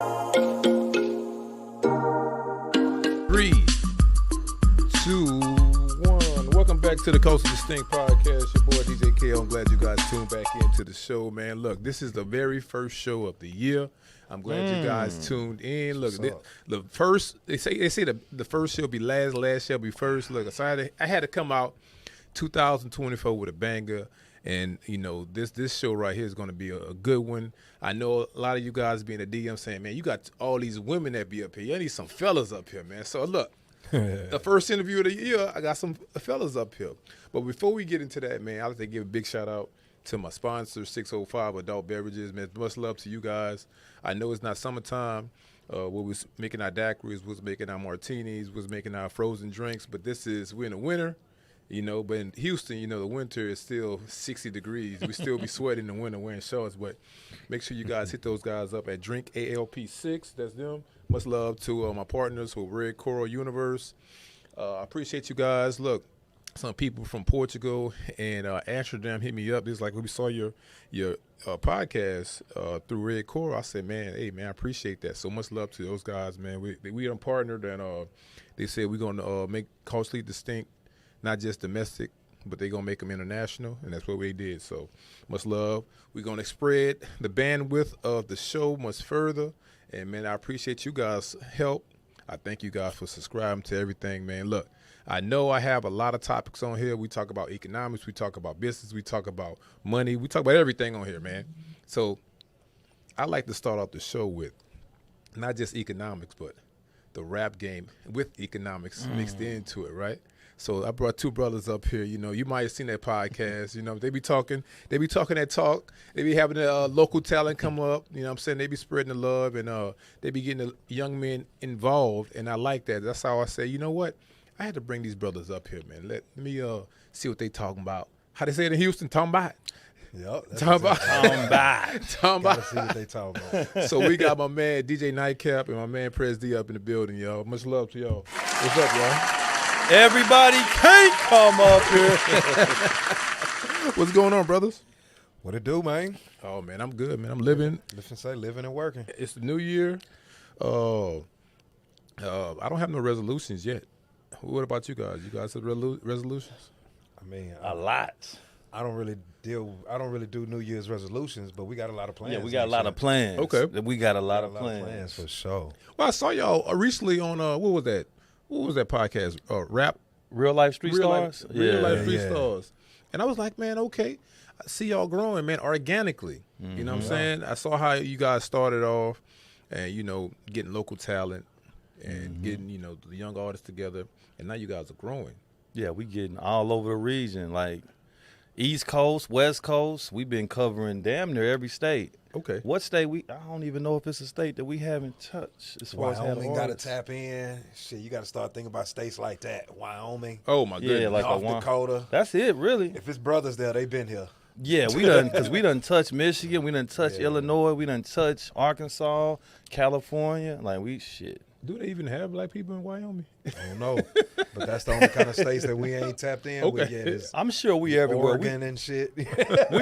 Three, two, one. Welcome back to the Coast of Distinct podcast. Your boy DJ K. I'm glad you guys tuned back into the show, man. Look, this is the very first show of the year. I'm glad you guys tuned in. Look, the first they say the first show will be last show will be first. Look, so I had to come out 2024 with a banger. And, you know, this show right here is going to be a good one. I know a lot of you guys be in the DM saying, man, you got all these women that be up here. You need some fellas up here, man. So, look, the first interview of the year, I got some fellas up here. But before we get into that, man, I'd like to give a big shout-out to my sponsor, 605 Adult Beverages. Man, much love to you guys. I know it's not summertime. We was making our daiquiris, was making our martinis, was making our frozen drinks. But we're in the winter. You know, but in Houston, you know, the winter is still 60 degrees. We still be sweating in the winter wearing shorts. But make sure you guys hit those guys up at Drink ALP6. That's them. Much love to my partners with Red Coral Universe. I appreciate you guys. Look, some people from Portugal and Amsterdam hit me up. It's like when we saw your podcast through Red Coral. I said, man, hey, man, I appreciate that. So much love to those guys, man. We are partnered, and they said we're going to make Culturally Distinct, not just domestic, but they're going to make them international, and that's what we did. So much love. We're going to spread the bandwidth of the show much further. And, man, I appreciate you guys' help. I thank you guys for subscribing to everything, man. Look, I know I have a lot of topics on here. We talk about economics. We talk about business. We talk about money. We talk about everything on here, man. So I like to start off the show with not just economics, but the rap game with economics mixed into it, right? So I brought two brothers up here. You know, you might have seen that podcast. You know, they be talking that talk. They be having the local talent come up. You know what I'm saying? They be spreading the love, and they be getting the young men involved, and I like that. That's how I say, you know what? I had to bring these brothers up here, man. Let me see what they talking about. How they say it in Houston? Talking about. Yep. Talking about. Gotta see what they talking about. So we got my man DJ NiteKap and my man PrezD up in the building, y'all. Much love to y'all. What's up, y'all? Everybody can't come up here. What's going on, brothers? What it do, man? Oh, man, I'm good, man. I'm living. Living and working. It's the new year. I don't have no resolutions yet. What about you guys? You guys have resolutions? I mean, A lot. I don't really do New Year's resolutions, but we got a lot of plans. Yeah, we got a lot of plans. Okay. We got a lot of plans for sure. Well, I saw y'all recently on, what was that? What was that podcast? Rap? Real Life Street Stars? Real Life Street Stars. And I was like, man, okay. I see y'all growing, man, organically. You know what I'm saying? I saw how you guys started off and, you know, getting local talent and getting, you know, the young artists together. And now you guys are growing. Yeah, we getting all over the region. Like East Coast, West Coast, we've been covering damn near every state. Okay. What state I don't even know if it's a state that we haven't touched as far as Wyoming got to artists. tap in. Shit, you got to start thinking about states like that. Wyoming. Oh, my goodness. Yeah, like North Dakota. That's it, really. If it's brothers there, they been here. Yeah, we done touched Michigan, we done touched Illinois, we done touched Arkansas, California. Like shit. Do they even have black people in Wyoming? I don't know. But that's the only kind of states that we ain't tapped in with yet. Is I'm sure we everywhere. Oregon and shit.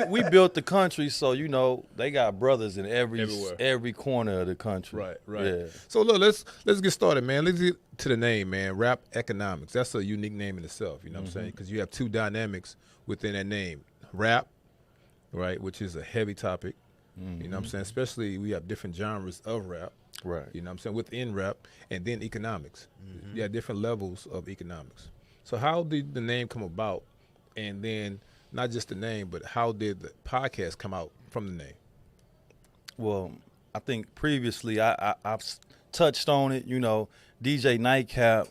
we built the country, so you know they got brothers in every corner of the country. Right. Yeah. So look, let's get started, man. Let's get to the name, man. Rap economics. That's a unique name in itself. You know what I'm saying? Because you have two dynamics within that name. Rap, right, which is a heavy topic. You know what I'm saying? Especially we have different genres of rap. Right. You know what I'm saying? Within rap, and then economics. You have different levels of economics. So how did the name come about? And then not just the name, but how did the podcast come out from the name? Well, I think previously I've touched on it. You know, DJ NiteKap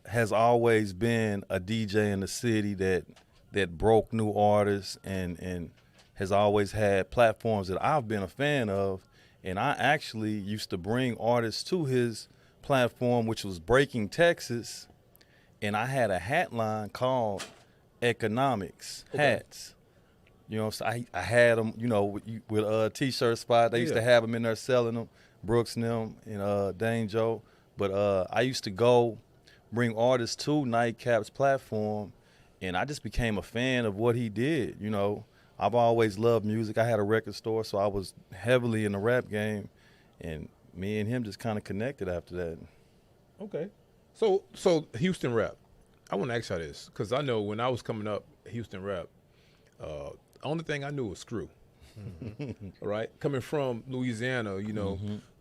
has always been a DJ in the city that broke new artists and has always had platforms that I've been a fan of. And I actually used to bring artists to his platform, which was Breaking Texas. And I had a hat line called Economics Hats. You know, so I had them, you know, with a T-shirt spot. They used to have them in there selling them, Brooks and them and Dane Joe. But I used to go bring artists to NiteKap's platform, and I just became a fan of what he did, you know. I've always loved music. I had a record store, so I was heavily in the rap game. and me and him just kind of connected after that. Okay. So Houston rap. I want to ask y'all this because I know when I was coming up, Houston rap, only thing I knew was Screw. All right, coming from Louisiana, you know,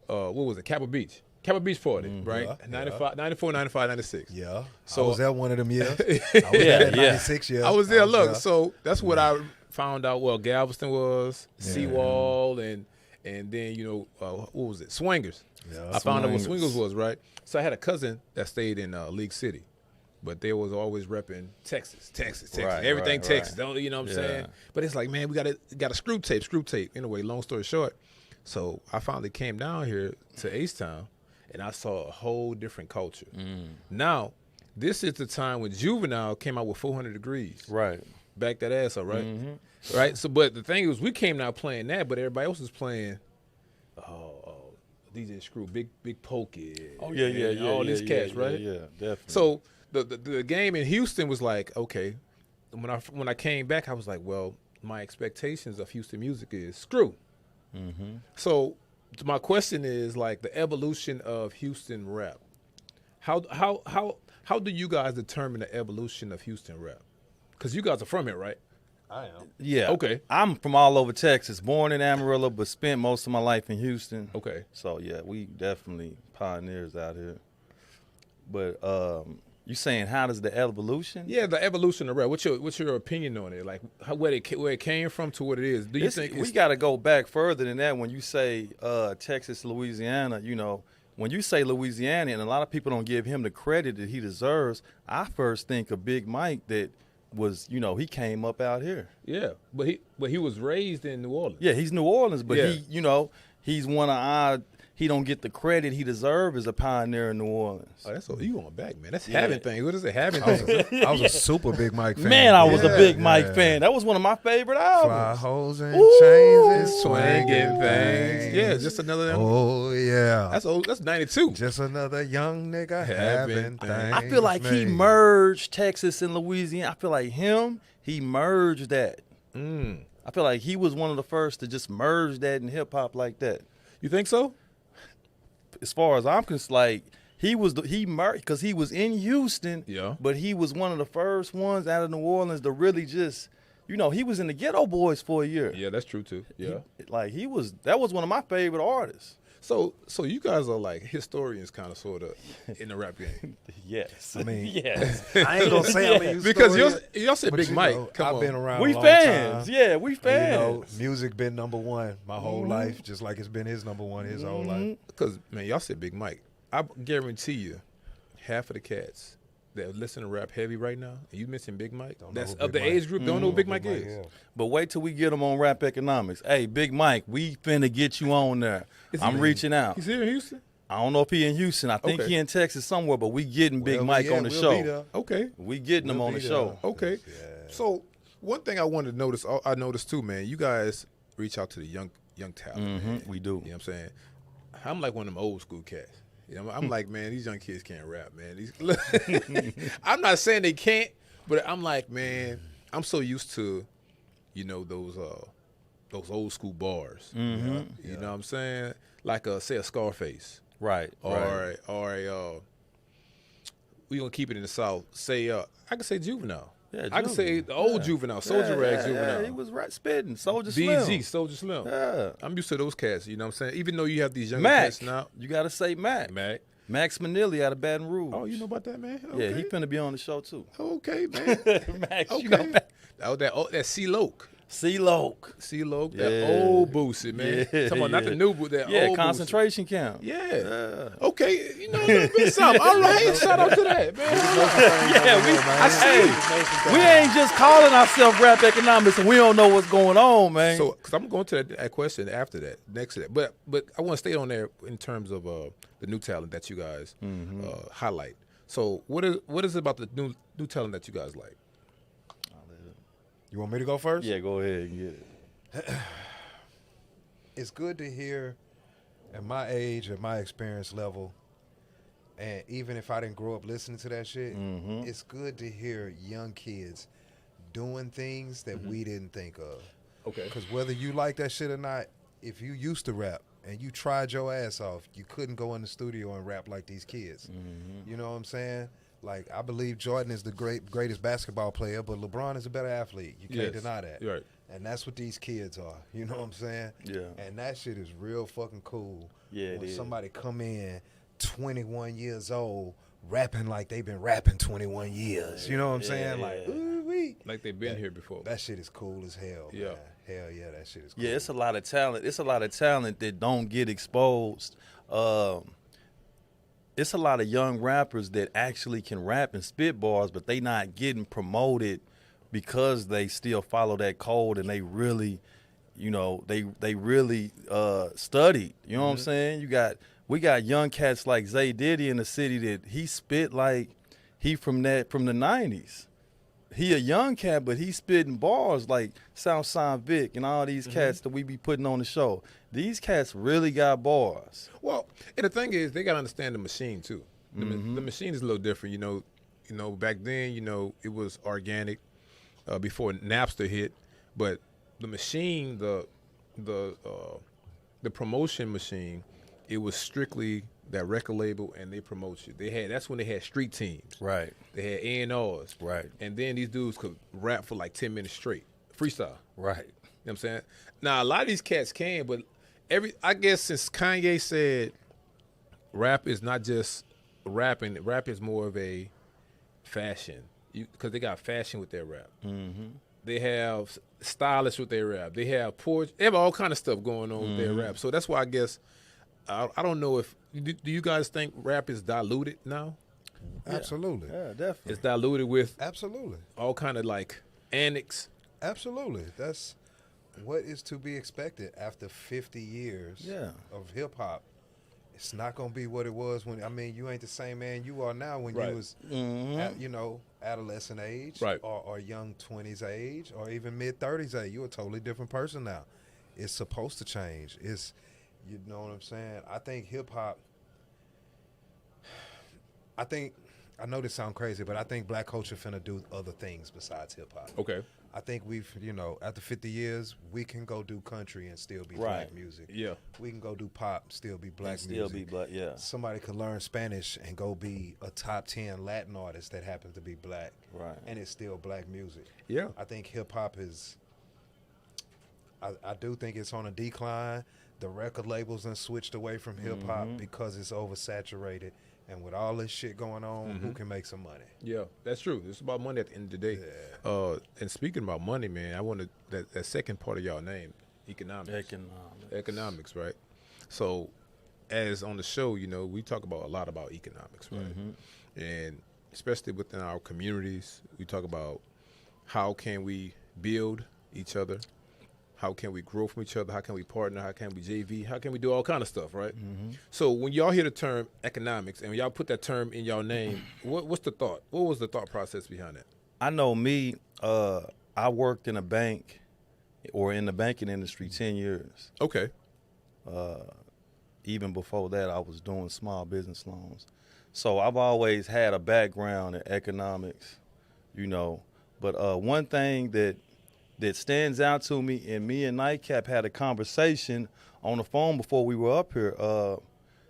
what was it? Capitol Beach. Capitol Beach Party, right? Yeah, 95, 94, 95, 96. Yeah. So I was there one of them years. I was there at 96 years. I was there. Look, so that's what I found out. Well, Galveston was Seawall, and then what was it? Swingers. Yeah, I found out what Swingers. Swingers was, right? So I had a cousin that stayed in League City, but they was always repping Texas, Right, everything right, Texas. right. Don't you know what I'm Yeah. saying? But it's like, man, we got a screw tape. Anyway, long story short, so I finally came down here to H-Town, and I saw a whole different culture. Now, this is the time when Juvenile came out with 400 Degrees. Right. Back that ass up, right? Right. So, but the thing was, we came out playing that, but everybody else was playing. DJ Screw, Big Pokey. Oh yeah. All these cats, right? Yeah, definitely. So the game in Houston was like, okay. When I came back, I was like, well, my expectations of Houston music is Screw. So my question is like the evolution of Houston rap. How do you guys determine the evolution of Houston rap? Because you guys are from here, right? I am. yeah. Okay. I'm from all over Texas, born in Amarillo, but spent most of my life in Houston. Okay. So yeah, we definitely pioneers out here. But you saying how does the evolution? Yeah, the evolution of rap. What's your opinion on it? Like where it came from to what it is? Do you think we got to go back further than that? When you say Texas, Louisiana, when you say Louisiana, and a lot of people don't give him the credit that he deserves. I first think of Big Mike that was, he came up out here. Yeah, but he was raised in New Orleans. Yeah, he's New Orleans, but Yeah. he's one of our. He don't get the credit he deserves as a pioneer in New Orleans. Oh, that's what you going back, man. That's having things. What is it? Having things. I was a super Big Mike fan. Man, I was a Yeah, Big Mike yeah. fan. That was one of my favorite Fly albums. hoes and Ooh, chains and Swinging swinging things. things. Yeah, just another. Oh yeah. That's old. That's 92. Just another young nigga Having having things. things. I feel like he made. merged Texas and Louisiana. I feel like he merged that. I feel like he was one of the first to just merge that in hip hop like that. You think so? As far as I'm concerned, like he merged because he was in Houston. Yeah. But he was one of the first ones out of New Orleans to really just, he was in the Ghetto Boys for a year. Yeah, that's true too. Yeah. That was one of my favorite artists. So you guys are like historians, kind of, sort of, in the rap game. Yes. I mean, yes. I ain't gonna say I'm a Because historian, y'all said but Big you Mike. know, Come I've on. been around We a long fans. time. Yeah, we And, fans. music been number one my whole life, just like it's been his number one his whole life. Because, man, y'all said Big Mike. I guarantee you, half of the cats that listen to rap heavy right now, and you mentioned Big Mike, Don't know that's who of Big the Mike- age group, don't know who Big Mike is. yeah. But wait till we get him on Rap Economics. Hey, Big Mike, we finna get you on there. Is he- I'm reaching out. He's here in Houston? I don't know if he in Houston. I think Okay. he in Texas somewhere, but we getting Big Well, Mike yeah, on the we'll show. be there. Okay. We getting him We'll on the be show. there. Okay. Yeah. So one thing I wanted to notice, I noticed too, man, you guys reach out to the young talent. Man. We do. You know what I'm saying? I'm like one of them old school cats. I'm like, man, these young kids can't rap, man. I'm not saying they can't, but I'm like, man, I'm so used to, those old school bars. You know what I'm saying? Like say a Scarface. Right. Or we gonna keep it in the South. Say I can say Juvenile. Yeah, I can say the old Juvenile, Soldier Rags Juvenile. Yeah, he was right spitting. Soldier DG, Slim. Soldier Slim. Yeah. I'm used to those cats, you know what I'm saying? Even though you have these young Mac. cats now. You got to say Mac. Mac. Max Manilli out of Baton Rouge. Oh, you know about that, man? Yeah, Okay. he finna be on the show too. Okay, man. Max, Okay. you know Mac. That C-Loke. C-Loke. C-Loke, Yeah. that old Boosie, man. Yeah, Talking about not yeah. the new, but that Yeah, old concentration camp. Boosie. Yeah. Okay, a little bit something. All right, shout out to that, man. Hey, we ain't just calling ourselves Rap Economics and we don't know what's going on, man. So, because I'm going to that question after that, next to that. But I want to stay on there in terms of the new talent that you guys highlight. So, what is it about the new talent that you guys like? You want me to go first? yeah, go ahead and get it. It's good to hear at my age, at my experience level, and even if I didn't grow up listening to that shit, it's good to hear young kids doing things that we didn't think of. Okay. Because whether you like that shit or not, if you used to rap and you tried your ass off, you couldn't go in the studio and rap like these kids. You know what I'm saying? Like, I believe Jordan is the greatest basketball player, but LeBron is a better athlete. You can't deny that. Right. And that's what these kids are. You know what I'm saying? Yeah. And that shit is real fucking cool. Yeah, when it is. somebody come in 21 years old rapping like they've been rapping 21 years. You know what I'm saying? Like, ooh-wee. Like they've been here before. That shit is cool as hell, Yeah. man. Hell yeah, that shit is cool. Yeah, it's a lot of talent. It's a lot of talent that don't get exposed. It's a lot of young rappers that actually can rap and spit bars, but they not getting promoted because they still follow that code and they really, you know, they really studied. You know what I'm saying? We got young cats like Zay Diddy in the city that he spit like he from the 90s. He a young cat, but he spitting bars like Southside Vic and all these cats that we be putting on the show. These cats really got bars. Well, and the thing is, they gotta understand the machine too. The machine is a little different. You know, back then, you know, it was organic before Napster hit, but the machine, the promotion machine, it was strictly that record label, and they promote you. That's when they had street teams. Right. They had A&Rs. Right. And then these dudes could rap for like 10 minutes straight. Freestyle. Right. You know what I'm saying? Now, a lot of these cats can, but I guess since Kanye said rap is not just rapping, rap is more of a fashion. Because they got fashion with their rap. They have stylists with their rap. They have they have all kind of stuff going on with their rap. So that's why I guess, I don't know if, do you guys think rap is diluted now? Absolutely. Yeah, definitely. It's diluted with Absolutely. all kind of like annex. Absolutely. That's what is to be expected after 50 years of hip hop. It's not going to be what it was when, I mean, you ain't the same man you are now when you was, at, you know, adolescent age or young 20s age or even mid 30s age. You're a totally different person now. It's supposed to change. It's, you know what I'm saying? I think hip hop, I know this sounds crazy, but I think black culture finna do other things besides hip hop. Okay. I think we've, you know, after 50 years, we can go do country and still be black music. Yeah. We can go do pop, still be black music. Still be black, yeah. Somebody could learn Spanish and go be a top 10 Latin artist that happens to be black. Right. And it's still black music. Yeah. I think hip hop is, I do think it's on a decline. The record labels done switched away from hip hop because it's oversaturated. And with all this shit going on, who can make some money? Yeah, that's true. It's about money at the end of the day. Yeah. And speaking about money, man, I wanted that second part of y'all name, economics. Economics, right? So, as on the show, you know, we talk about a lot about economics, right? And especially within our communities, we talk about how can we build each other, how can we grow from each other, how can we partner, how can we JV, how can we do all kind of stuff, right? So when y'all hear the term economics and y'all put that term in y'all name, what's the thought? What was the thought process behind that? I know me, I worked in a bank or in the banking industry 10 years. Okay. Even before that, I was doing small business loans. So I've always had a background in economics, you know. But one thing that stands out to me, and me and NiteKap had a conversation on the phone before we were up here.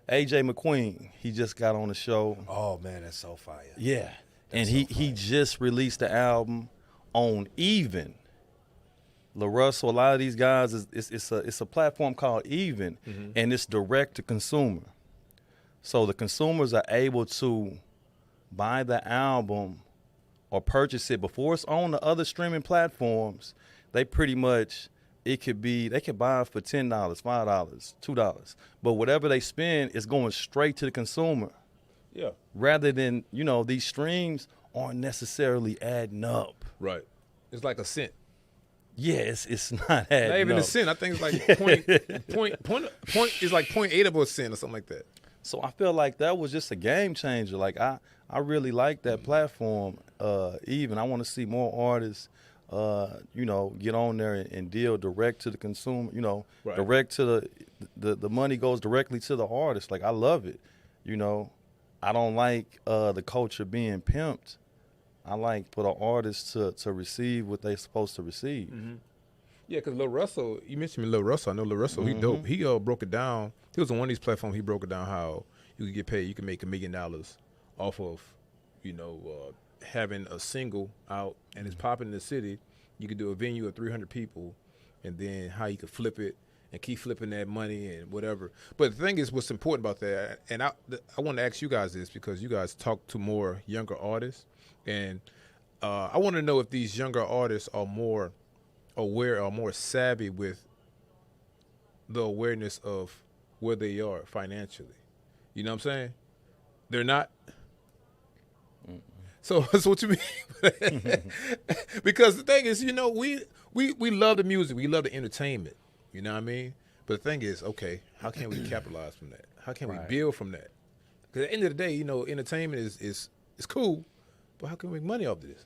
AJ McQueen, he just got on the show. Oh, man, that's so fire. Yeah. And he just released the album on Even. LaRussell, a lot of these guys, it's a platform called Even, and it's direct to consumer. So the consumers are able to buy the album or purchase it before it's on the other streaming platforms. They pretty much, they could buy it for $10, $5, $2. But whatever they spend is going straight to the consumer. Yeah. Rather than, you know, these streams aren't necessarily adding up. Right. It's like a cent. Yeah, it's not adding Not even up. a cent. I think it's like point is like 0.8 of a cent or something like that. So I feel like that was just a game changer. Like I really like that platform. Even I want to see more artists, you know, get on there and deal direct to the consumer. You know, direct to the money goes directly to the artist. Like I love it. You know, I don't like the culture being pimped. I like for the artists to receive what they're supposed to receive. Yeah, because Lil Russell, you mentioned me, Lil Russell. I know Lil Russell. He dope. He broke it down. He was on one of these platforms. He broke it down how you could get paid. You can make $1 million off of, having a single out and it's popping in the city. You could do a venue of 300 people, and then how you could flip it and keep flipping that money and whatever. But the thing is, what's important about that, and I want to ask you guys this because you guys talk to more younger artists, and I want to know if these younger artists are more aware or more savvy with the awareness of where they are financially. You know what I'm saying? They're not. So that's what you mean. Because the thing is, we love the music, we love the entertainment. You know what I mean? But the thing is, okay, how can we capitalize from that? How can we build from that? Because at the end of the day, entertainment is cool, but how can we make money off of this?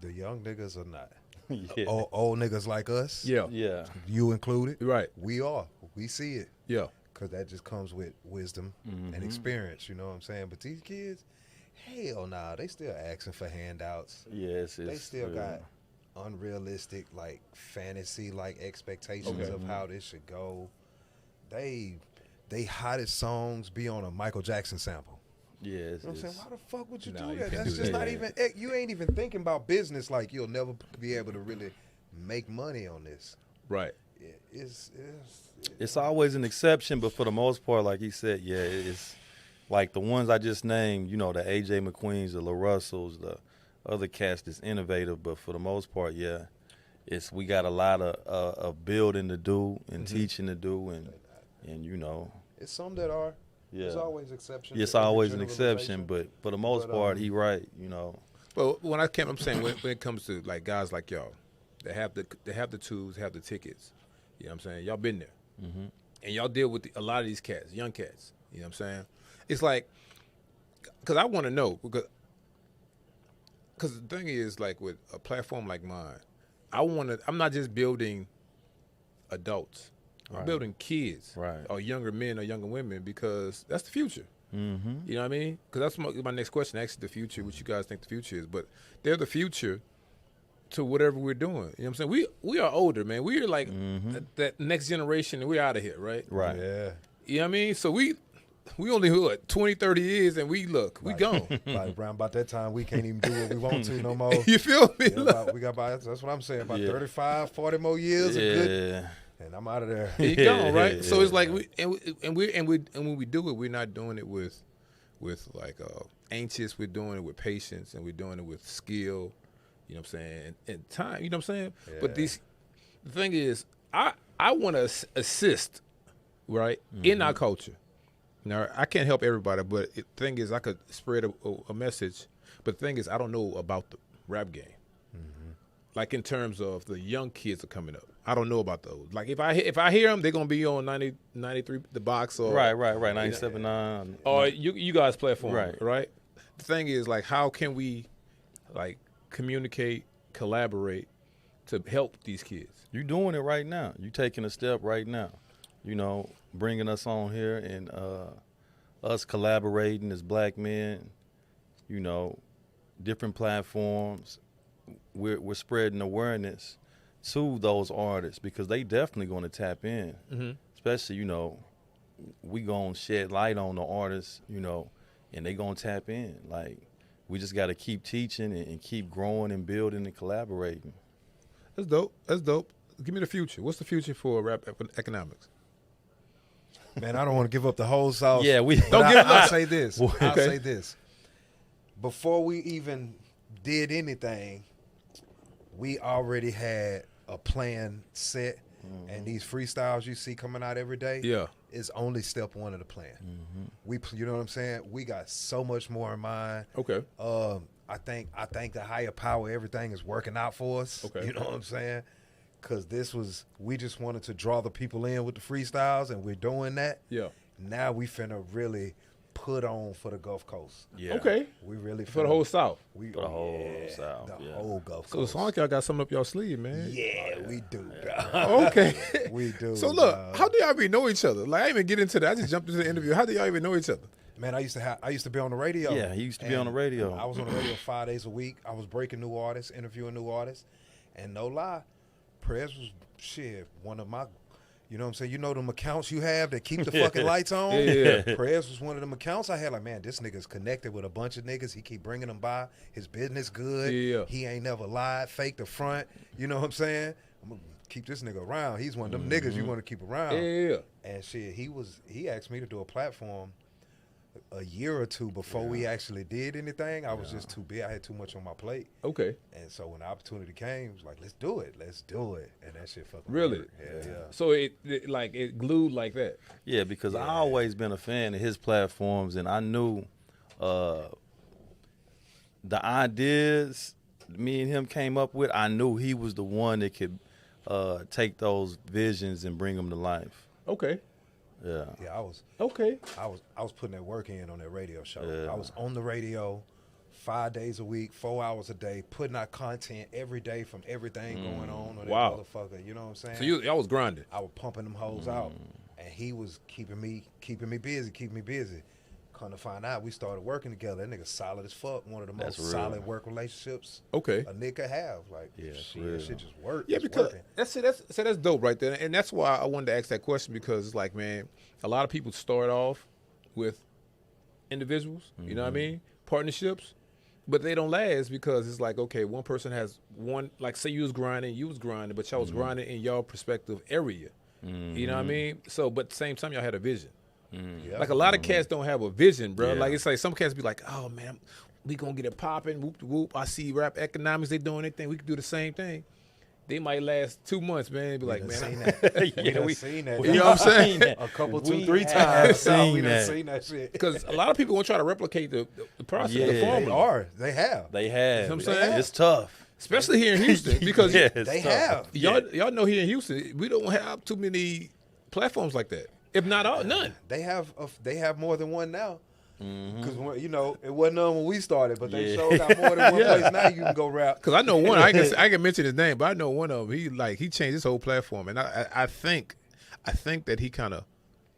The young niggas are not. Yeah. Old niggas like us. Yeah. Yeah. You included. Right. We are. We see it. Yeah. Because that just comes with wisdom and experience. You know what I'm saying? But these kids, hell nah, they still asking for handouts. Yes, They still got unrealistic, like fantasy, like expectations of how this should go. They hottest songs be on a Michael Jackson sample. Yes. You know what I'm saying? Why the fuck would you Nah, do you that? can't That's do just that. not even. You ain't even thinking about business. Like you'll never be able to really make money on this. Right. It's always an exception, but for the most part, like he said, yeah, it's like the ones I just named, the AJ McQueens, the Lil Russells, the other cast that's innovative, but for the most part, yeah, we got a lot of building to do and teaching to do, and It's some that are. yeah, There's always exceptions. it's to every always an exception, generalization. but for the most part, he right, But when I'm saying when it comes to like guys like y'all, they have the tools, have the tickets. You know what I'm saying? Y'all been there, and y'all deal with a lot of these cats, young cats. You know what I'm saying? It's like, because I want to know because the thing is like with a platform like mine, I'm not just building adults. I'm building kids, or younger men or younger women, because that's the future. You know what I mean? Because that's my next question. Actually, the future, what you guys think the future is, but they're the future to whatever we're doing. You know what I'm saying? We are older, man. We're like that next generation, and we're out of here, right? right. Yeah. You know what I mean? So we only 20, 30 years, and we gone. Like around about that time, we can't even do what we want to no more. You feel me? Yeah, we got about, that's what I'm saying, about 35, 40 more years of good, and I'm out of there. He gone, right? So it's like when we do it, we're not doing it with like anxious. We're doing it with patience, and we're doing it with skill. You know what I'm saying? And time. You know what I'm saying? Yeah. But the thing is, I want to assist, right, in our culture. Now, I can't help everybody, but the thing is, I could spread a message. But the thing is, I don't know about the rap game. Like in terms of the young kids are coming up. I don't know about those. Like if I hear them, they're going to be on 90, 93, The Box. Or Right, 97.9. Or you guys platform, Right. The thing is, like, how can we, like, communicate, collaborate to help these kids? You're doing it right now. You're taking a step right now. Bringing us on here and us collaborating as black men, different platforms. We're spreading awareness to those artists because they definitely going to tap in. Especially, we going to shed light on the artists, and they going to tap in. Like, we just got to keep teaching and keep growing and building and collaborating. That's dope. Give me the future. What's the future for rap economics? Man, I don't want to give up the whole South. Yeah, we But Don't give I'll up. say this. Okay. I'll say this. Before we even did anything, we already had a plan set, and these freestyles you see coming out every day is only step one of the plan. You know what I'm saying? We got so much more in mind. Okay. I think the higher power, everything is working out for us. Okay. You know what I'm saying? Because we just wanted to draw the people in with the freestyles, and we're doing that. Yeah. Now we finna really put on for the Gulf Coast. Yeah. Okay. We really For the whole South. for the whole South, the whole Gulf So Coast. it's like y'all got something up y'all sleeve, man. Yeah, we do. Okay. We do. So look, dog. how do y'all even know each other? Like I didn't even get into that. I just jumped into the interview. How do y'all even know each other? Man, I used to be on the radio. Yeah, he used to be on the radio. I was on the radio 5 days a week. I was breaking new artists, interviewing new artists, and no lie, Prez was one of my, you know what I'm saying? You know them accounts you have that keep the fucking lights on? Yeah. Prez was one of them accounts I had. Like, man, this nigga's connected with a bunch of niggas. He keep bringing them by. His business good. Yeah. He ain't never lied, faked the front. You know what I'm saying? I'm gonna keep this nigga around. He's one of them niggas you want to keep around. Yeah. And he asked me to do a platform a year or two before we actually did anything. I was just too big. I had too much on my plate. Okay. And so when the opportunity came, it was like, let's do it. And that shit fucking Really? worked. Yeah. So it glued like that. Yeah, because I always been a fan of his platforms, and I knew the ideas me and him came up with. I knew he was the one that could take those visions and bring them to life. Okay. Yeah. Yeah, I was putting that work in on that radio show. Yeah. I was on the radio 5 days a week, 4 hours a day, putting out content every day from everything going on that motherfucker. You know what I'm saying? So y'all was grinding. I was pumping them hoes out, and he was keeping me busy. Come to find out, we started working together. That nigga solid as fuck. One of the most solid work relationships a nigga could have. Like, that shit just worked. Yeah, because that's dope right there, and that's why I wanted to ask that question, because it's like, man, a lot of people start off with individuals, you know what I mean, partnerships, but they don't last because it's like, okay, one person has one, like say you was grinding, but y'all was grinding in y'all perspective area, you know what I mean? So, but at the same time, y'all had a vision. Like a lot of cats don't have a vision, bro. Like it's like some cats be like, oh man, we gonna get it popping, whoop de whoop. I see rap economics, they doing their thing. We can do the same thing. They might last 2 months, man. Be like, man, seen that. we seen that. You know what I'm saying? A couple, 2-3 times. Seen we done that. seen that shit. Because a lot of people gonna try to replicate the process, the formula. They have. They have. You know what I'm saying? It's tough. Especially here in Houston, because They have. y'all know here in Houston, we don't have too many platforms like that. If not all, none. They have more than one now. Because you know, it wasn't none when we started, but they showed got more than one place now. You can go rap. Because I know one. I can mention his name, but I know one of them. He changed his whole platform, and I think that he kind of.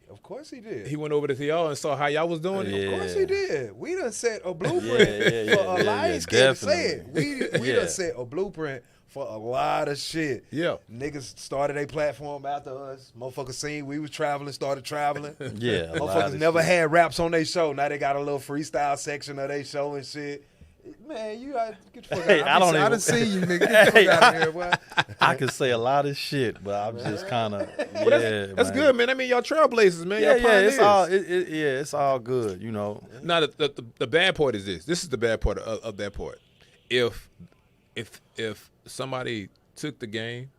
Of course he did. He went over to y'all and saw how y'all was doing it. Of course he did. We done set a blueprint for a lion skin to say it. We done set a blueprint for a lot of shit. Yeah. Niggas started a platform after us. Motherfuckers seen we was traveling, started traveling. Yeah. Motherfuckers never had raps on their show. Now they got a little freestyle section of their show and shit. Man, you gotta get the fuck out. I done seen you, nigga. Get the fuck out of here, boy. I can say a lot of shit, but I'm just kind of That's good, man. I mean, y'all trailblazers, man. Y'all it's pioneers. it's all good, you know. Now the bad part is this. This is the bad part of that part. If somebody took the game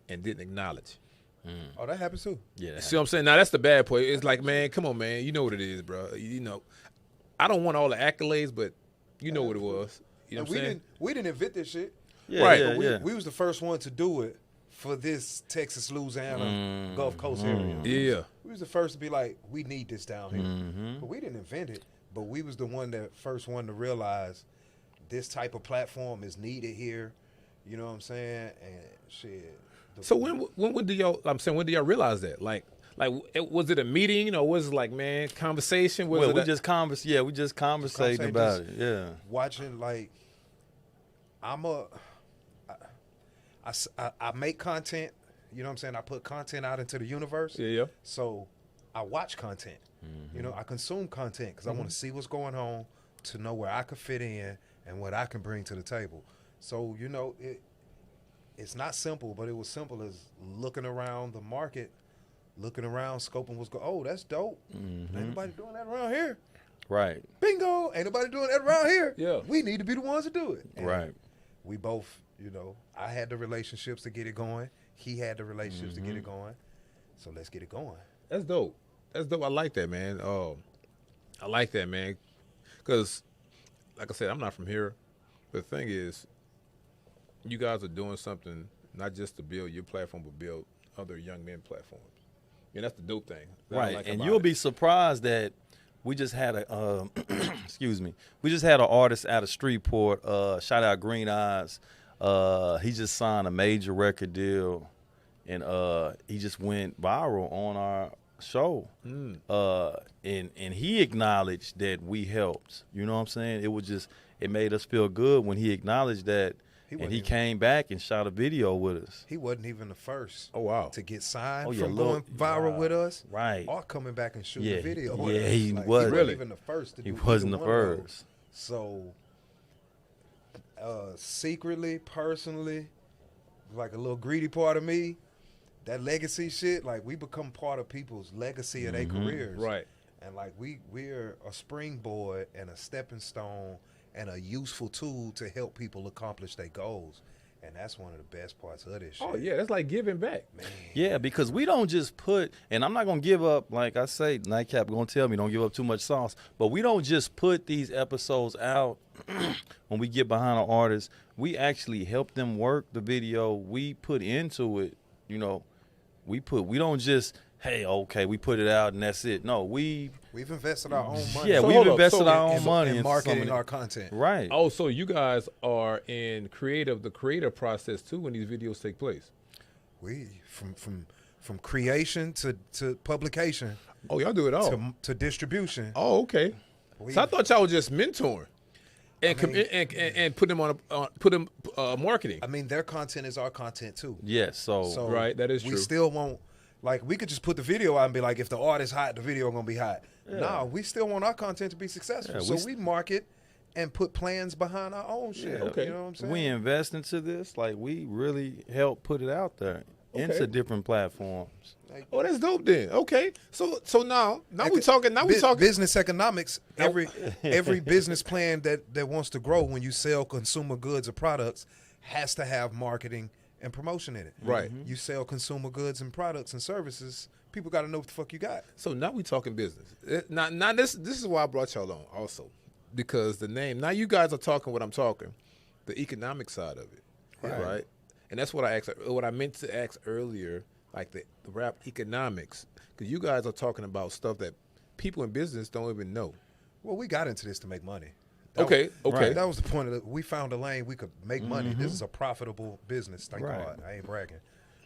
and didn't acknowledge. Oh, that happens too. Yeah. See what I'm saying? Now that's the bad part. It's like, man, come on, man. You know what it is, bro. You know, I don't want all the accolades, but you know what it was. You know what I'm saying? We didn't invent this shit. Yeah, Right. yeah, We was the first one to do it for this Texas, Louisiana, Gulf Coast area. Yeah. We was the first to be like, we need this down here. But we didn't invent it. But we was the first one to realize this type of platform is needed here. You know what I'm saying? And shit. So when did y'all realize that? Like was it a meeting, or was it like, man, conversation? We just conversated about it. Yeah. Watching, like, I make content. You know what I'm saying? I put content out into the universe. Yeah. So I watch content. You know, I consume content because I want to see what's going on, to know where I could fit in and what I can bring to the table. So, you know, it's not simple, but it was simple as looking around the market, looking around, scoping what's going. Oh, that's dope. Ain't nobody doing that around here. Right. Bingo. Ain't nobody doing that around here. Yeah. We need to be the ones to do it. And right. we both, you know, I had the relationships to get it going. He had the relationships to get it going. So let's get it going. That's dope. That's dope. I like that, man. I like that, man. Because, like I said, I'm not from here. The thing is, you guys are doing something not just to build your platform, but build other young men platforms. And that's the dope thing. Right. Like and you'll be surprised that we just had a excuse me. We just had an artist out of Streetport, shout out Green Eyes. He just signed a major record deal, and he just went viral on our show. And he acknowledged that we helped. You know what I'm saying? It made us feel good when he acknowledged that, and he came back and shot a video with us. He wasn't even the first. Oh, wow. To get signed Oh, yeah, from going viral with us, right? or coming back and shooting Yeah, a video. yeah, with us. he Like, wasn't. He Really? wasn't even the first. To He do wasn't the either one of those. first. So, secretly, personally, like a little greedy part of me, that legacy shit, like we become part of people's legacy of their careers. Right. And like we're a springboard and a stepping stone and a useful tool to help people accomplish their goals. And that's one of the best parts of this shit. Oh, yeah, that's like giving back. Man. Yeah, because we don't just put, and I'm not going to give up, like I say, NiteKap going to tell me, don't give up too much sauce, but we don't just put these episodes out when we get behind an artist. We actually help them work the video. We put into it, you know, we don't just, hey, okay, we put it out and that's it. No, we've invested our own money. Yeah, So we've hold up. invested So our own in money into marketing some of our content. right. Oh, so you guys are in the creative process too when these videos take place. We from creation to publication Oh, y'all do it all. to distribution. Oh, okay. So I thought y'all were just mentoring and put them marketing. I mean, their content is our content too. Yes, So Right, that is we true. still won't, like, we could just put the video out and be like, if the artist hot, the video gonna be hot. Nah, we still want our content to be successful. Yeah, So we market and put plans behind our own shit. okay. You know what I'm saying? we invest into this, like we really help put it out there into different platforms. Oh, that's dope then. Okay. So now we talking. Now we talking. business economics. Every business plan that wants to grow when you sell consumer goods or products has to have marketing and promotion in it. Right. You sell consumer goods and products and services. People got to know what the fuck you got. So now we talking business. Now this is why I brought y'all on also, because the name. Now you guys are talking what I'm talking, the economic side of it, right? And that's what I asked. What I meant to ask earlier, like the rap economics, because you guys are talking about stuff that people in business don't even know. Well, we got into this to make money. Okay. That was the point of it. We found a lane we could make money. This is a profitable business. Thank Right. God. I ain't bragging.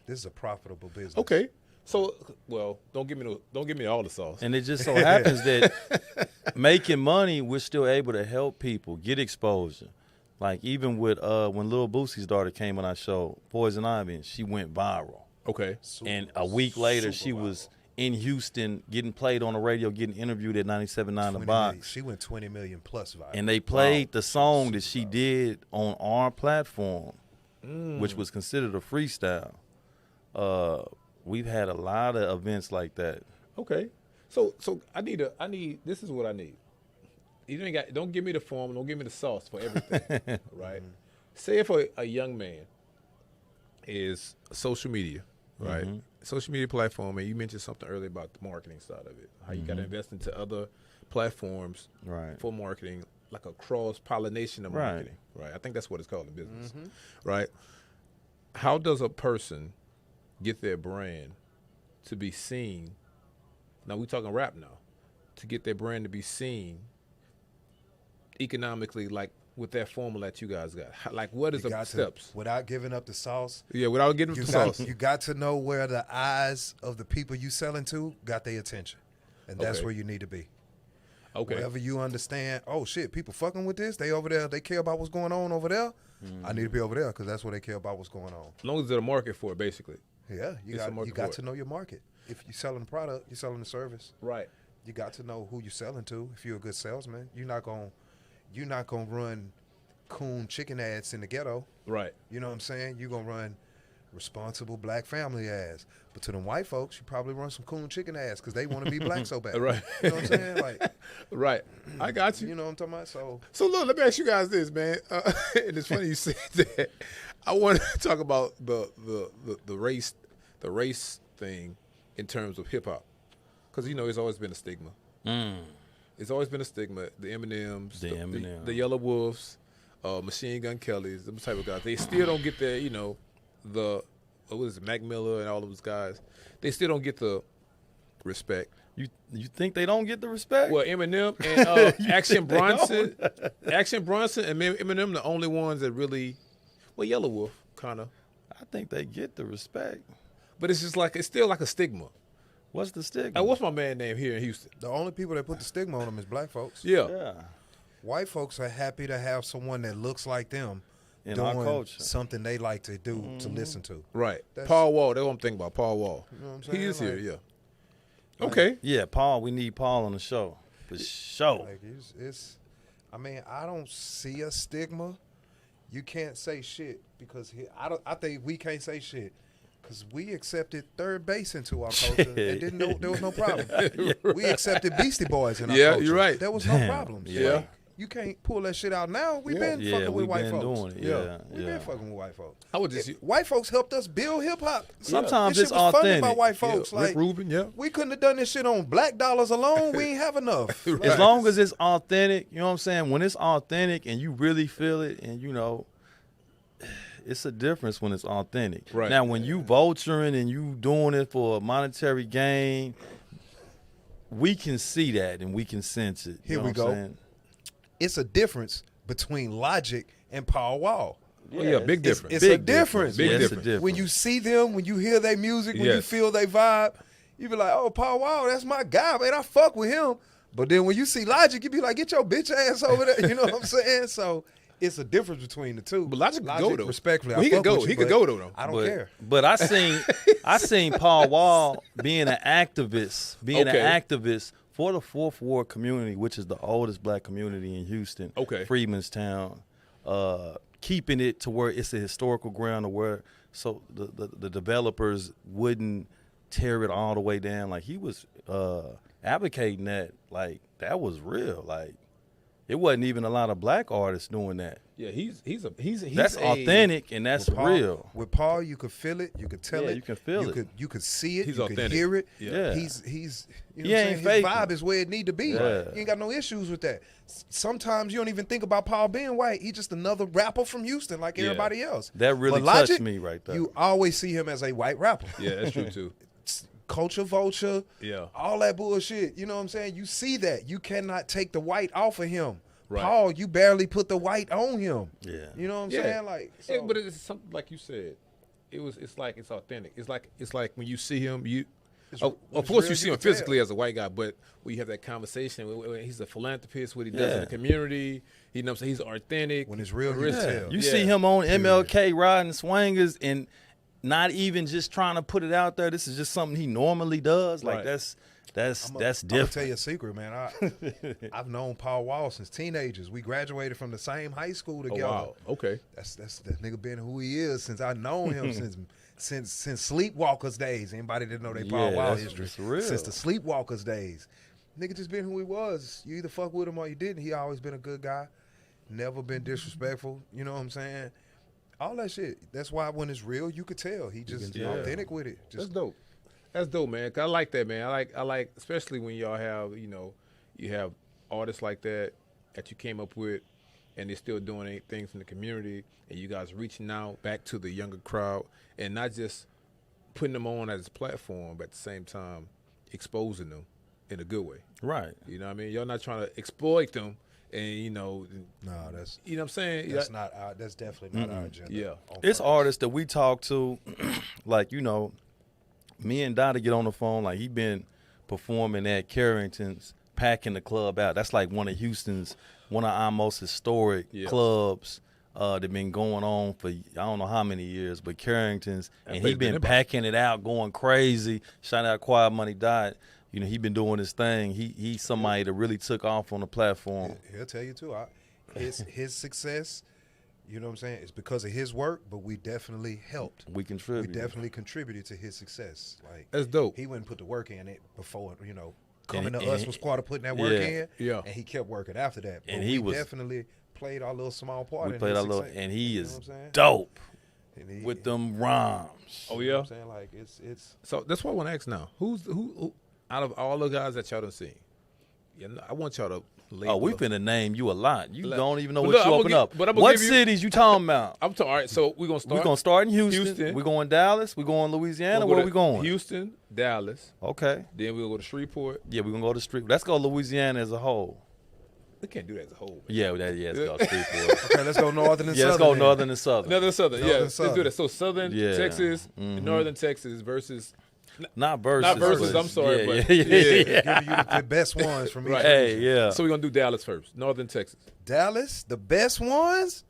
This is a profitable business. Okay. So, well, don't give me all the sauce. And it just so happens that making money, we're still able to help people get exposure. Like even with when Lil Boosie's daughter came on our show, Poison Ivy, and she went viral. Okay. And a week later, she was in Houston getting played on the radio, getting interviewed at 97.9 The Box. She went 20 million plus viral. And they played the song that she did on our platform, which was considered a freestyle. We've had a lot of events like that. Okay. So I need this is what I need. You don't give me the form, don't give me the sauce for everything. Right? Say if a young man is social media, right? Social media platform, and you mentioned something earlier about the marketing side of it. How you gotta invest into other platforms Right. for marketing, like a cross pollination of Right. marketing. Right. I think that's what it's called in business. Right? How does a person get their brand to be seen? Now we talking rap now. To get their brand to be seen economically, like with that formula that you guys got. Like what is the steps? Without giving up the sauce. Yeah, without getting the sauce. You got to know where the eyes of the people you selling to got their attention. And that's Okay. where you need to be. Okay. Wherever you understand, oh shit, people fucking with this, they over there, they care about what's going on over there. I need to be over there because that's where they care about what's going on. As long as there's a market for it, basically. Yeah, you It's a got market you got for to it. know your market. If you're selling a product, you're selling a service. Right. You got to know who you're selling to. If you're a good salesman, you're not gonna run coon chicken ads in the ghetto. Right. You know what I'm saying? You're gonna run responsible black family ads. But to them white folks, you probably run some coon chicken ads because they want to be black so bad. Right. You know what I'm saying? Like, Right. I got you. you know what I'm talking about? So So look, let me ask you guys this, man. And it's funny you said that. I want to talk about the race thing in terms of hip hop, because it's always been a stigma. It's always been a stigma. The Eminems, the Yellow Wolves, Machine Gun Kellys, them type of guys. They still don't get their, what is it, Mac Miller and all those guys. They still don't get the respect. You think they don't get the respect? Well, Eminem and Action Bronson, and Eminem, the only ones that really, well, Yellow Wolf, kind of. I think they get the respect. But it's still like a stigma. What's the stigma? What's my man name here in Houston? the only people that put the stigma on them is black folks. Yeah. Yeah. White folks are happy to have someone that looks like them in our doing culture. something they like to do to listen to. Right. That's- Paul Wall. That's what I'm thinking about. Paul Wall. You know what I'm saying? He is here. Like- Yeah. Okay. Yeah, Paul. We need Paul on the show for sure. Like it's I mean, I don't see a stigma. You can't say shit because I think we can't say shit because we accepted third base into our culture and didn't know there was no problem. We accepted Beastie Boys in our Yeah, culture. you're right. There was no problems. Yeah. Like, you can't pull that shit out now. We've been Yeah, fucking with we've white been folks. doing it. Yeah. Yeah, We've been fucking with white folks. I would just White folks helped us build hip hop. Sometimes This it's shit was funded by authentic. white folks. Rick Like Rubin. Yeah. we couldn't have done this shit on black dollars alone. We ain't have enough. Right. As long as it's authentic, you know what I'm saying? When it's authentic and you really feel it and, you know, it's a difference when it's authentic. Right. Now, when you vulturing and you doing it for a monetary gain, we can see that and we can sense it. Here know we what go. I'm saying? It's a difference between Logic and Paul Wall. Oh, yeah. Big difference. It's a difference. Big Yeah, it's a difference. difference. When you see them, when you hear their music, when you Yes. feel their vibe, you be like, oh, Paul Wall, that's my guy, man. I fuck with him. But then when you see Logic, you be like, get your bitch ass over there. You know what I'm saying? So it's a difference between the two. But Logic could go, though. Respectfully, Well, I he could fuck go. with you, He could but go, though. I don't but, care. But I seen Paul Wall being an activist, Okay. for the Fourth Ward community, which is the oldest black community in Houston. Okay. Freemanstown, keeping it to where it's a historical ground, to where so the developers wouldn't tear it all the way down. Like he was advocating that, like that was real. Like it wasn't even a lot of black artists doing that. Yeah. He's That's authentic and that's With Paul, real. With Paul, you could feel it, you could tell Yeah, it, you can feel it. You could see it, He's you authentic. could hear it. Yeah. He's you know He what I'm ain't saying? His faking. vibe is where it need to be. Yeah. You ain't got no issues with that. Sometimes you don't even think about Paul being white. He's just another rapper from Houston like Yeah. everybody else. That really But Logic, touched me right there. You always see him as a white rapper. Yeah, that's true too. Culture vulture, Yeah. all that bullshit. You know what I'm saying? You see that. You cannot take the white off of him. Right. Paul, you barely put the white on him. Yeah. You know what I'm Yeah. saying? Like, Yeah, so- but it's something like you said. It's like it's authentic. It's like when you see him, you. Of it's course, real, you see you him can tell. physically as a white guy, but when you have that conversation, he's a philanthropist. What he does in Yeah. the community, you know, what I'm saying, he's authentic. When it's real, you Yeah. can tell. You Yeah. see him on MLK riding swingers and not even just trying to put it out there. This is just something he normally does. Like Right. that's I'm gonna tell different. you a secret, man. I've known Paul Wall since teenagers. We graduated from the same high school Oh together. wow, okay. That's that nigga been who he is since I known him since Sleepwalkers days. Anybody that know they Paul Yeah, Wall that's- history it's real. since the Sleepwalkers days. Nigga just been who he was. You either fuck with him or you didn't. He always been a good guy. Never been disrespectful. You know what I'm saying? All that shit. That's why when it's real, you could tell. He just Yeah. authentic with it. That's Just dope. That's dope, man. 'Cause I like that, man. I like, especially when y'all have, you have artists like that you came up with, and they're still doing things in the community, and you guys reaching out back to the younger crowd, and not just putting them on as a platform, but at the same time exposing them in a good way. Right. You know what I mean? Y'all not trying to exploit them, and no, that's you know what I'm saying? that's not our, that's definitely not our agenda. Yeah. on It's purpose. artists that we talk to, like, me and Dottie get on the phone, like he been performing at Carrington's, packing the club out. That's like one of our most historic Yeah. clubs that been going on for I don't know how many years, but Carrington's, and place he been been about- packing it out, going crazy. Shout out Quiet Money Dot. He been doing his thing. He's somebody that really took off on the platform. He'll tell you too. His success, you know what I'm saying, it's because of his work, but we definitely helped. We We contribute. definitely contributed to his success. Like That's dope. he wouldn't put the work in it before, coming And- to us and- was part of putting that work yeah. in. Yeah. And he kept working after that. But And he we was- definitely played our little small part We in played his our little, success. and he You know is what I'm saying? dope And he- with them rhymes. Oh you know yeah. what I'm saying? Like it's So that's what I want to ask now. Who out of all the guys that y'all done seen? Yeah, I want y'all to. Oh, we finna name you a lot. You Look, don't even know but what look, you I'ma open give- up. but I'ma What give you- cities you talking about? I'm talking. All right, so we're gonna start. We're gonna start in Houston. Houston. We're going Dallas. We're going Louisiana. We'll go Where to we going? Houston, Dallas. Okay. Then we'll go to Shreveport. Yeah, we're gonna go to street. Let's go Louisiana as a whole. We can't do that as a whole. Yeah, let's go Shreveport. okay, let's go northern and Yeah, let's southern. go then. northern and southern. Another southern. Northern, Yeah, let's do southern. that. So southern Yeah. Texas and northern Texas versus. Not versus. Not versus, but- I'm sorry, yeah, but- yeah, yeah. Giving you the best ones from each Right. Hey, region. yeah. So we're gonna do Dallas first. Northern Texas. Dallas, the best ones.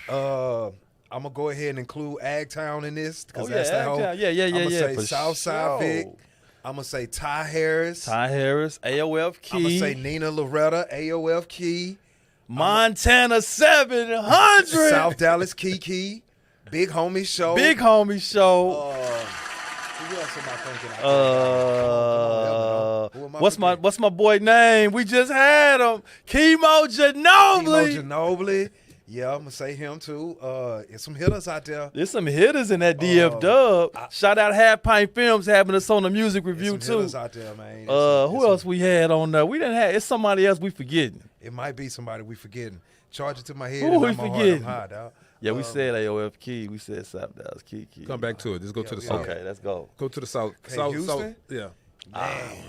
I'm gonna go ahead and include Agtown in this because Oh, that's the whole. Agtown. Yeah. I'm gonna say for Southside Vic. sure. I'm gonna say Ty Harris. Ty Harris, AOF Key. I'm gonna say Nina Loretta, AOF Key. Montana 700. South Dallas Kiki. Big Homie Show. Big Homie Show. Who else am I thinking? Come on, who am I forgetting? What's my boy name? We just had him. Chemo Ginobili. Kimo Ginobili. Yeah, I'm gonna say him too. There's some hitters out there. There's some hitters in that DF Dub. Shout out Half Pint Films having us on the music review Some too. hitters out there, man. Who else we had on there? We didn't have. It's somebody else we forgetting. It might be somebody we forgetting. Charge it to my head. Who and we I'm on forgetting? high, dog. Yeah, we said AOF Key. We said South Dallas Kiki. Come back to it. Let's go to the south. Okay, let's go. Go to the south. Okay, South. Houston? Yeah.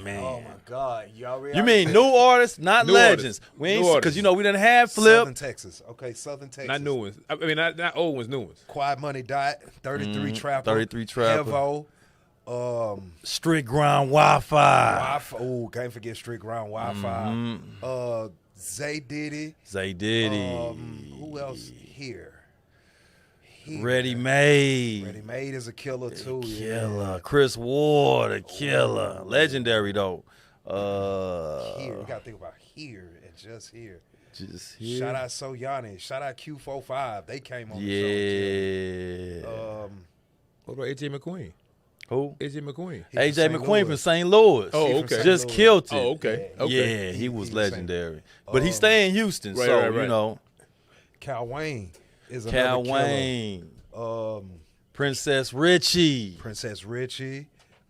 Man. Oh my God, you already. You mean new artists, not New legends? artists. We New ain't artists. because we didn't have Flip. Southern Texas? Okay, Southern Texas. Not new ones. I mean, not old ones, new ones. Quiet Money Dot, 33 Trapper, 33 Trapper. Evo, Strict Ground Wi-Fi. Wi-Fi. Oh, can't forget Strict Ground Wi-Fi. Zay Diddy. Zay Diddy. Who else here? Ready Made. Ready Made is a killer too. Killer. Chris Ward, a killer. Legendary though. Here, you gotta think about here and just here. Just here. Shout out So Yanni. Shout out Q45. They came on the Yeah. show. What about AJ McQueen? Who? AJ McQueen. He from AJ St. McQueen Louis. from St. Louis. Oh, He from okay. St. Just Louis. killed it. Oh, okay. Yeah. Okay. Yeah, he was He was legendary. But he stay in Houston, Right, so right, right. you know. Cal Wayne is Cal another Wayne, killer. Princess Richie, Princess Richie.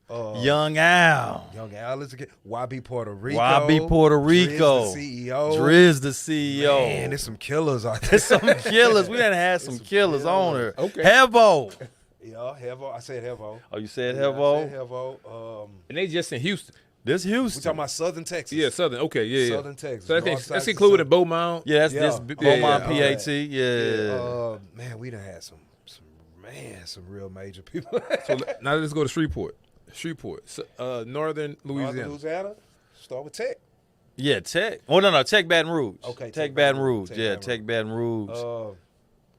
Young Al, Young Al is a kid. YB Puerto Rico. YB Puerto Rico, Driz the CEO. Driz the CEO. Man, there's some killers out there. There's some killers. We done had some killers on her. Okay. Hevo. Yeah, Hevo. I said Hevo. Oh, you said Yeah, Hevo? I said Hevo. And they just in Houston. This We Houston. talking about Southern Texas. Yeah, Southern. Okay, yeah, Southern Texas. So North that's side to included south. Beaumont. Yeah, that's Yeah. this Yeah, Beaumont yeah, PAT. Yeah. Man, we done had some real major people. So now let's go to Shreveport. Northern Louisiana. Northern Louisiana. Start with Tech. Yeah, Tech. Oh, no, Tech Baton Rouge. Okay, Tech Baton Rouge. Tech Yeah, Baton Tech Baton Rouge.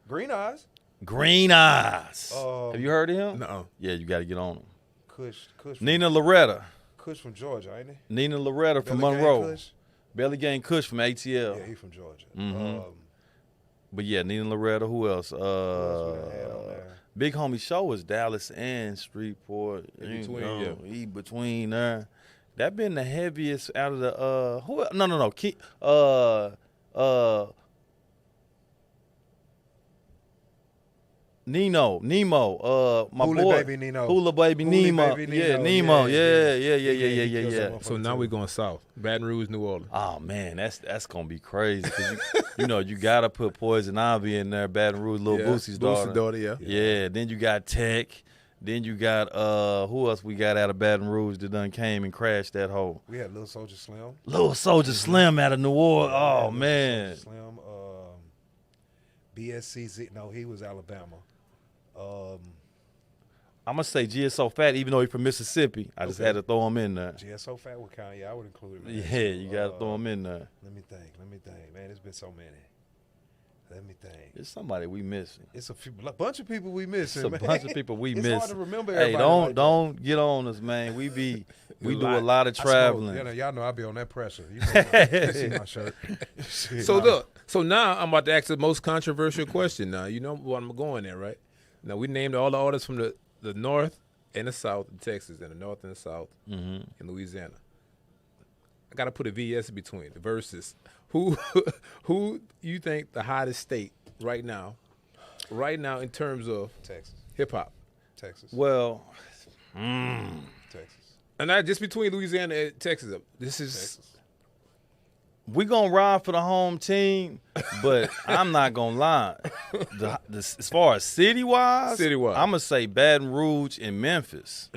Green Eyes. Green Eyes. Have you heard of him? No. Yeah, you got to get on him. Kush. Nina Loretta. Kush from Georgia, ain't he? Nina Loretta from Belly Gang Monroe. Kush? Belly Gang Kush from ATL. Yeah, he from Georgia. But yeah, Nina Loretta. Who else? Who else we done had on there? Big Homie Show was Dallas and Shreveport. In between, yeah. He between there. That been the heaviest out of the who? No. Nemo, my Hula boy, Baby Nemo. Hula Baby Hula Nemo, Baby yeah, Nemo, Nemo, yeah. yeah. So now we're going south. Baton Rouge, New Orleans. Oh man, that's gonna be crazy. 'Cause you gotta put Poison Ivy in there. Baton Rouge, Lil Boosie's daughter. yeah. Yeah. Then you got Tech. Then you got who else we got out of Baton Rouge that done came and crashed that hole? We had Little Soldier Slim. Little Soldier Slim out of New Orleans. Oh man. Soldier Slim. BSCZ. No, he was Alabama. I'm gonna say GSO Fat, even though he's from Mississippi. I just had to throw him in there. GSO Fat would count. Yeah, I would include him. Yeah, you gotta throw him in there. Let me think. Man, there's been so many. Let me think. It's somebody we missing. It's a bunch of people we missing. It's a bunch of people we it's missing. hard to remember Hey, everybody. don't get on us, man. We do a lot of I traveling. smoke. Y'all know I be on that pressure. You know, see my shirt. Shit, So nah. look, so now I'm about to ask the most controversial question. Now you know what I'm going there, right? Now we named all the artists from the north and the south in Texas, and the north and the south in Louisiana. I gotta put a VS in between the verses. Who you think the hottest state right now in terms of Texas. hip hop? Texas. Well, Texas. And not just between Louisiana and Texas. This is Texas. we gonna ride for the home team, but I'm not gonna lie. As far as city-wise, City-wise. I'm gonna say Baton Rouge and Memphis.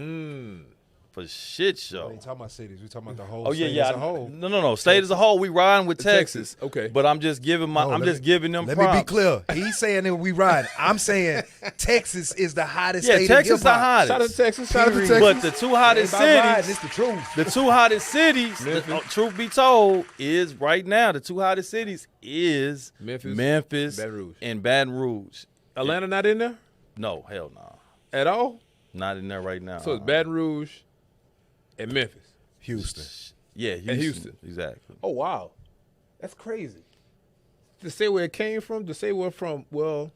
for shit We show. ain't talking about cities. We talking about the whole Oh yeah, state yeah. as a whole. No. State as a whole, we riding with Texas. Okay. But I'm just giving giving them Let props. me be clear. He's saying that we ride. I'm saying Texas is the hottest Yeah, state Texas in hip-hop. the hottest. Shout out to Texas. Shout out to Period. Texas. But the two hottest Ain't about riding, cities, it's the truth. the two hottest cities, Memphis. truth be told, is right now the two hottest cities is Memphis, and Baton Rouge. Atlanta not in there No, hell no. at all. Not in there right now. So it's Baton Rouge and Memphis. Houston. Yeah, Houston. Houston. Exactly. Oh wow, that's crazy. To say where it came from, to say where from. Well,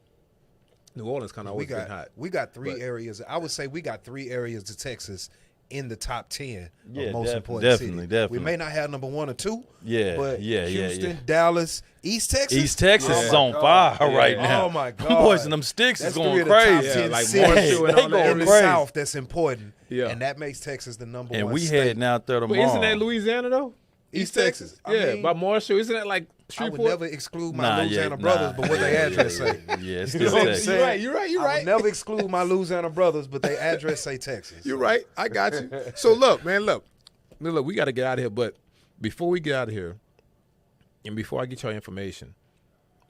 New Orleans kind of always been hot. We got three But- areas. I would say we got 3 areas of Texas in the top 10 Yeah, of most important definitely, cities. definitely. We may not have number 1 or 2. Yeah, but yeah, Houston, Dallas, East Texas. East Texas Oh is my on God. fire right Yeah. now. Oh my God. Them boys and them sticks That's is going 3 of the top crazy. 10 like cities Marshall and all They that going in the crazy. South that's important. Yeah. And that makes Texas the number And 1 we state. heading out there But tomorrow. isn't that Louisiana though? East Texas. I Yeah, mean, by Marshall. Isn't that like I would Shreveport? never exclude my Louisiana nah. brothers, but what they address say. Yeah, it's You still know what I'm Texas. saying? You're right. I would never exclude my Louisiana brothers, but they address say Texas. You're right. I got you. So look, man, look, we got to get out of here. But before we get out of here, and before I get y'all information,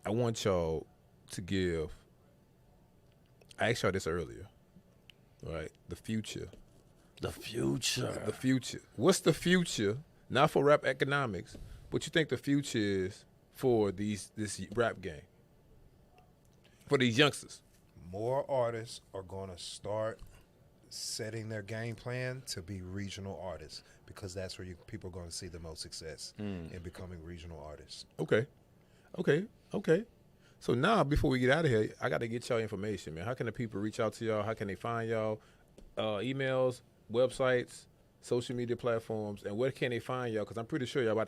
I want y'all to give. I asked y'all this earlier, right? The future. The future. The future. What's the future? Not for rap economics, but you think the future is for this rap game, for these youngsters. More artists are going to start setting their game plan to be regional artists because that's where people are going to see the most success in becoming regional artists. Okay. So now, before we get out of here, I got to get y'all information, man. How can the people reach out to y'all? How can they find y'all? Emails, websites, social media platforms, and where can they find y'all? Because I'm pretty sure y'all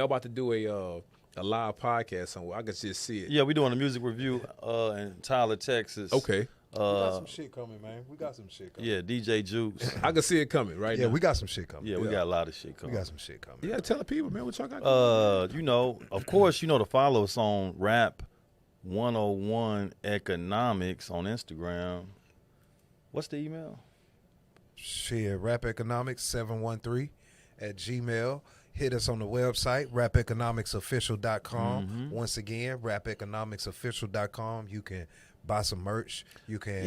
about to do a live podcast somewhere. I can just see it. Yeah, we doing a music review in Tyler, Texas. Okay. We got some shit coming, man. We got some shit coming. Yeah, DJ Juice. I can see it coming right now. Yeah, we got some shit coming. Yeah, we got a lot of shit coming. We got some shit coming. Yeah, tell the people, man, what y'all got. Of course, to follow us on Rap 101 Economics on Instagram. What's the email? Shit, rapeconomics713@gmail. Hit us on the website, rapeconomicsofficial.com. Once again, rapeconomicsofficial.com. You can buy some merch. You can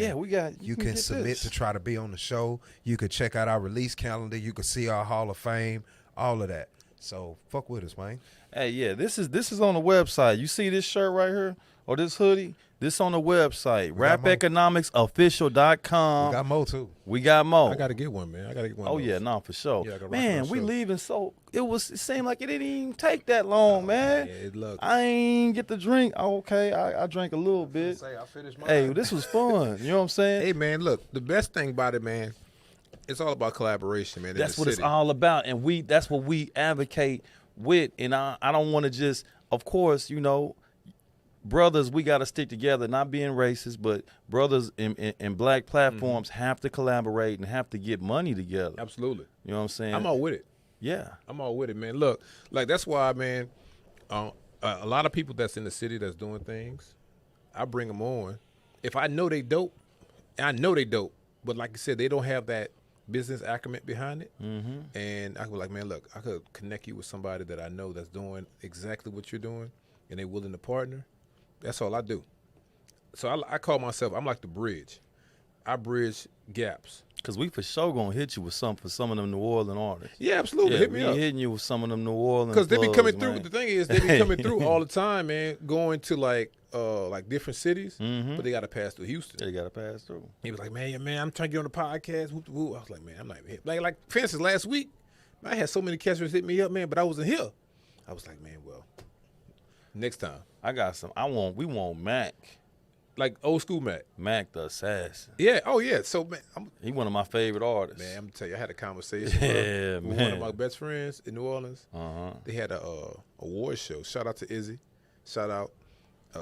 you can submit to try to be on the show. You can check out our release calendar. You can see our Hall of Fame, all of that. So fuck with us, man. Hey, yeah, this is on the website. You see this shirt right here or this hoodie? This on the website, rapeconomicsofficial.com. We got more too. We got more. I got to get one, man. Oh yeah, no, for sure. Yeah, I gotta rock Man, my we show. leaving so it seemed like it didn't even take that long, man. Yeah, it looked. I ain't get to drink. Oh, okay, I drank a little bit. I finished mine. Hey, this was fun. You know what I'm saying? Hey, man, look, the best thing about it, man, it's all about collaboration, man. in That's the what it's city. all about, and that's what we advocate with. And I don't want to just, of course, brothers, we got to stick together, not being racist, but brothers in black platforms have to collaborate and have to get money together. Absolutely. You know what I'm saying? I'm all with it. Yeah. I'm all with it, man. Look, like that's why, man, a lot of people that's in the city that's doing things, I bring them on. If I know they dope, but like I said, they don't have that business acumen behind it. And I was like, man, look, I could connect you with somebody that I know that's doing exactly what you're doing, and they're willing to partner. That's all I do. So I call myself, I'm like the bridge. I bridge gaps. Because we for sure going to hit you with for some of them New Orleans artists. Yeah, absolutely. Hit me we up. hitting you with some of them New Orleans Because they be plugs, coming through. man. The thing is, they be coming through all the time, man. Going to like different cities, but they got to pass through Houston. They got to pass through. He was like, man, I'm trying to get on the podcast. Whoop, whoop. I was like, man, I'm not here. Like for instance, last week, I had so many customers hit me up, man, but I wasn't here. I was like, man, well, next time. I got some. We want Mac. Like old school Mac. Mac the Assassin. Yeah. Oh yeah. So man, He one of my favorite artists. I'm gonna tell you, I had a conversation with one man. of my best friends in New Orleans. They had a award show. Shout out to Izzy. Shout out.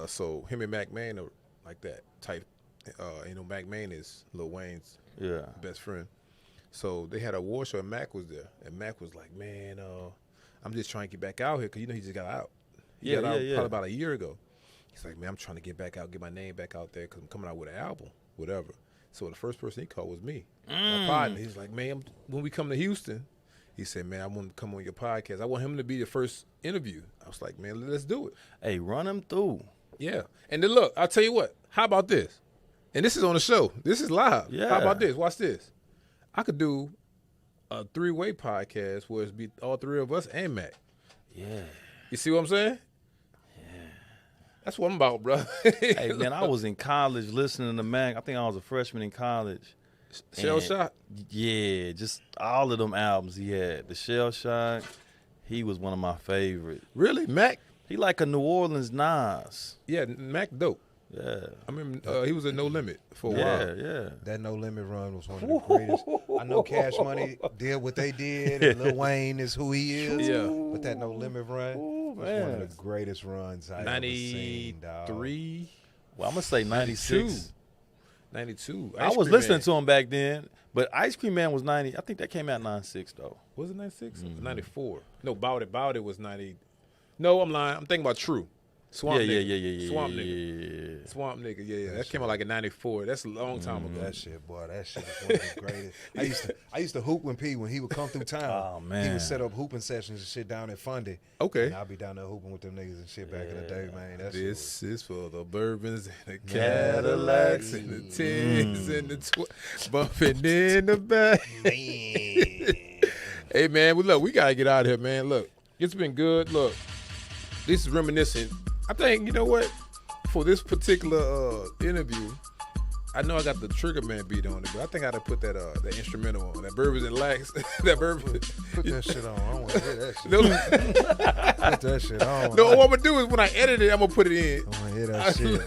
So him and Mac Main are like that type. Mac Main is Lil Wayne's best friend. So they had an award show and Mac was there. And Mac was like, man, I'm just trying to get back out here because he just got out. He got out probably about a year ago. He's like, man, I'm trying to get back out, get my name back out there because I'm coming out with an album, whatever. So the first person he called was me, my partner. He was like, man, when we come to Houston, he said, man, I want to come on your podcast. I want him to be the first interview. I was like, man, let's do it. Hey, run him through. Yeah. And then look, I'll tell you what. How about this? And this is on the show. This is live. Yeah. How about this? Watch this. I could do a 3-way podcast where it's be all three of us and Mac. Yeah. You see what I'm saying? Yeah. That's what I'm about, bro. Hey, man, I was in college listening to Mac. I think I was a freshman in college. Shell And, Shock? Yeah, just all of them albums he had. The Shell Shock, he was one of my favorites. Really? Mac? He like a New Orleans Nas. Yeah, Mac dope. Yeah. I remember he was at No Limit for a while. Yeah. That No Limit run was one of the greatest. I know Cash Money did what they did, and Lil Wayne is who he is. Yeah. But that No Limit run was one of the greatest runs I ever seen, dog. 93? Well, I'm going to say 96. 92. I was listening to him back then, but Ice Cream Man was 90. I think that came out 96, though. Was it 96? 94. No, Bout It was 90. No, I'm lying. I'm thinking about True. Swamp Nigga. Yeah. Swamp Nigga. Swamp Nigga, yeah. That came out like in 94. That's a long time ago. That shit was one of the greatest. I used to hoop when he would come through town. Oh, man. He would set up hooping sessions and shit down at Fundy. Okay. And I'll be down there hooping with them niggas and shit back in the day, man. That shit This is for the bourbons and the Cadillacs and the 10s and the bumping in the back. Hey, man, look, we got to get out of here, man. Look, it's been good. Look, this is reminiscent. I think, you know what? For this particular interview, I know I got the Trigger Man beat on it, but I think I ought to put that instrumental on. That Bourbons and Lax. That Bourbon. Put that shit on. I don't want to hear that shit. No, Put that shit on. no, what I'm going to do is when I edit it, I'm going to put it in. I want to hear that shit.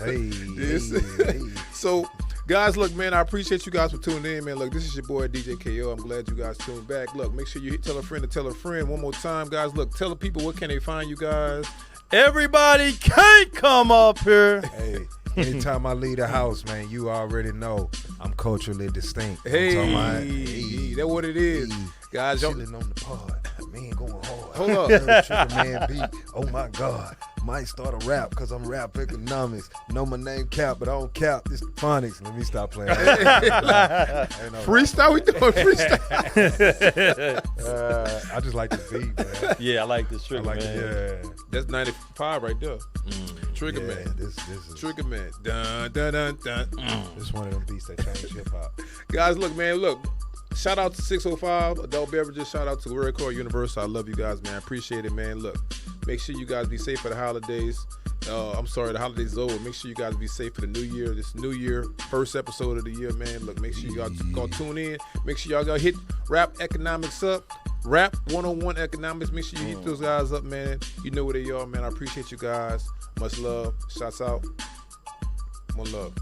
Hey. So, guys, look, man, I appreciate you guys for tuning in, man. Look, this is your boy, DJ KO. I'm glad you guys tuned back. Look, make sure you tell a friend to tell a friend. One more time, guys. Look, tell the people where can they find you guys. Everybody can't come up here. Hey, anytime I leave the house, man, you already know I'm culturally distinct. Hey, hey, that's what it is. Hey. Guys, Chilling on the pod. Man, going hard. Hold up. Trigger Man beat. Oh, my God. Might start a rap because I'm rap economics. Know my name Cap, but I don't cap. This phonics. Let me stop playing. Freestyle? We doing freestyle? I just like the beat, man. Yeah, I like this Trigger Man. Yeah. That's 95 right there. Trigger Man. This is Trigger Man. Dun, dun, dun, dun. This is one of them beats that change hip hop. Guys, look, man, look. Shout out to 605 Adult Beverages. Shout out to Red Core Universal. I love you guys, man. I appreciate it, man. Look, make sure you guys be safe for the holidays. I'm sorry, the holidays over. Make sure you guys be safe for the new year. This new year, first episode of the year, man. Look, make sure you guys go tune in. Make sure y'all go hit Rap Economics up. Rap 101 Economics. Make sure you hit those guys up, man. You know where they are, man. I appreciate you guys. Much love. Shouts out. More love.